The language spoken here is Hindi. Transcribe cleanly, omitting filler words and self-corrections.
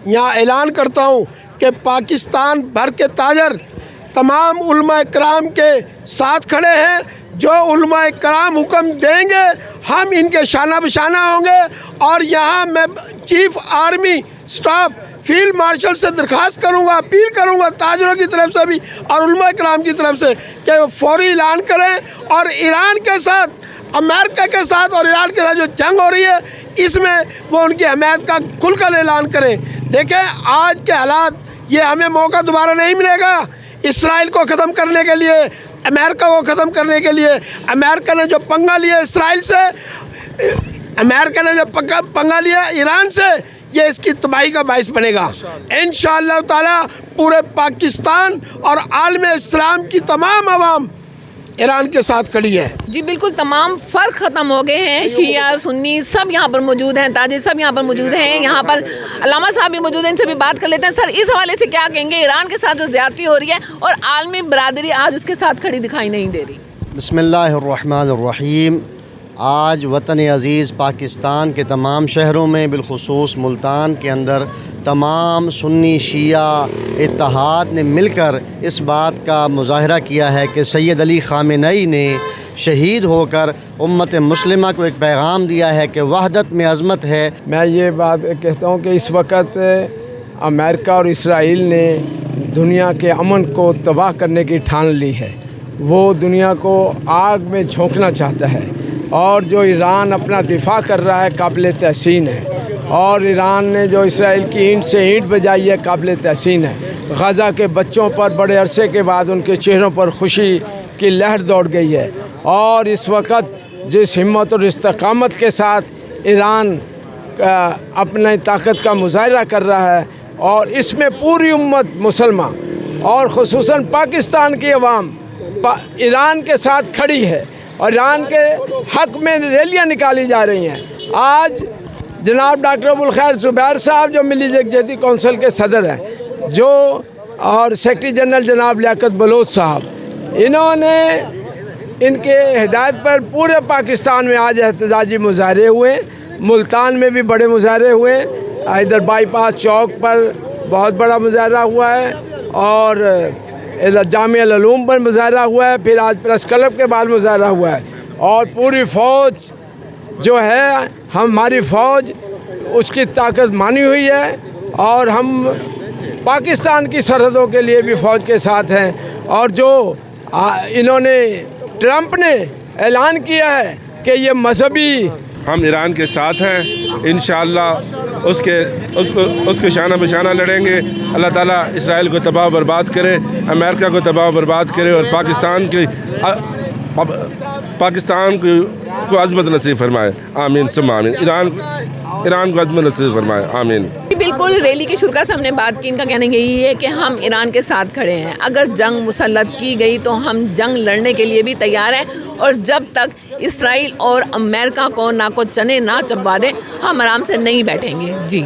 यहाँ ऐलान करता हूँ कि पाकिस्तान भर के ताजर तमाम उलमा कराम के साथ खड़े हैं। जो उलमा कराम हुक्म देंगे हम इनके शाना बशाना होंगे। और यहाँ मैं chief army staff field marshal से दरख्वास्त करूँगा, अपील करूँगा ताजरों की तरफ से भी और उलमा कराम की तरफ से कि वो फौरी ऐलान करें और ईरान के साथ, अमेरिका के साथ और ईरान के साथ जो जंग हो रही है इसमें वो उनकी हमायत का खुलकर ऐलान करें। देखें आज के हालात, ये हमें मौका दोबारा नहीं मिलेगा इसराइल को ख़त्म करने के लिए, अमेरिका को ख़त्म करने के लिए। अमेरिका ने जो पंगा लिया इसराइल से, अमेरिका ने जो पंगा लिया ईरान से, ये इसकी तबाही का बाइस बनेगा। इंशाअल्लाह ताला पूरे पाकिस्तान और आलम इस्लाम की तमाम आवाम ईरान के साथ खड़ी है। जी बिल्कुल, तमाम फ़र्क ख़त्म हो गए हैं। शिया सुन्नी सब यहाँ पर मौजूद हैं, ताजिर सब यहाँ पर मौजूद हैं। यहाँ पर अल्लामा साहब भी मौजूद हैं, इनसे भी बात कर लेते हैं। सर, इस हवाले से क्या कहेंगे, ईरान के साथ जो ज़्यादती हो रही है और आलमी बरादरी आज उसके साथ खड़ी दिखाई नहीं दे रही? बिस्मिल्लाहिर्रहमानिर्रहीम। आज वतन अज़ीज़ पाकिस्तान के तमाम शहरों में, बिलखुसूस मुल्तान के अंदर तमाम सुन्नी शिया इत्तेहाद ने मिलकर इस बात का मुज़ाहरा किया है कि सैयद अली ख़ामेनेई ने शहीद होकर उम्मत मुस्लिमा को एक पैगाम दिया है कि वहदत में अज़मत है। मैं ये बात कहता हूँ कि इस वक्त अमेरिका और इसराइल ने दुनिया के अमन को तबाह करने की ठान ली है। वो दुनिया को आग में झोंकना चाहता है और जो ईरान अपना दिफा कर रहा है काबिल तहसीन है। और ईरान ने जो इसराइल की ईंट से ईंट बजाई है काबिल तहसीन है। गज़ा के बच्चों पर बड़े अरसे के बाद उनके चेहरों पर खुशी की लहर दौड़ गई है। और इस वक्त जिस हिम्मत और इस्तकामत के साथ ईरान अपनी ताकत का मुजाहरा कर रहा है और इसमें पूरी उम्मत मुसलमान और ख़ुसूसन पाकिस्तान की अवाम ईरान के साथ खड़ी है और ईरान के हक़ में रैलियाँ निकाली जा रही हैं। आज जनाब डॉक्टर अबुल खैर ज़ुबैर साहब जो मिली यकजहती कौंसिल के सदर हैं, जो और सेक्रेटरी जनरल जनाब लियाकत बलोच साहब, इन्होंने इनके हिदायत पर पूरे पाकिस्तान में आज एहतजाजी मुजाहरे हुए। मुल्तान में भी बड़े मुजाहरे हुए, इधर बाईपास चौक पर बहुत बड़ा मुजाहरा हुआ है और इधर जामिया उलूम पर मुजाहरा हुआ है, फिर आज प्रेस क्लब के बाद मुजाहरा हुआ है। और पूरी फ़ौज जो है, हमारी फ़ौज उसकी ताकत मानी हुई है और हम पाकिस्तान की सरहदों के लिए भी फ़ौज के साथ हैं। और जो इन्होंने ट्रंप ने ऐलान किया है कि ये मजहबी, हम ईरान के साथ हैं। इंशाअल्लाह उसके शाना बशाना लड़ेंगे। अल्लाह ताला इसराइल को तबाह बर्बाद करे, अमेरिका को तबाह बर्बाद करे और पाकिस्तान को अज़मत नसीब फरमाए। आमीन सुम्मा आमीन। ईरान को अज़मत नसीब फरमाए। आमीन। बिल्कुल, रैली की शुरुआत से हमने बात की, इनका कहना यही है कि हम ईरान के साथ खड़े हैं। अगर जंग मुसल्लत की गई तो हम जंग लड़ने के लिए भी तैयार हैं और जब तक इसराइल और अमेरिका को ना को चने ना चबवा दें हम आराम से नहीं बैठेंगे। जी।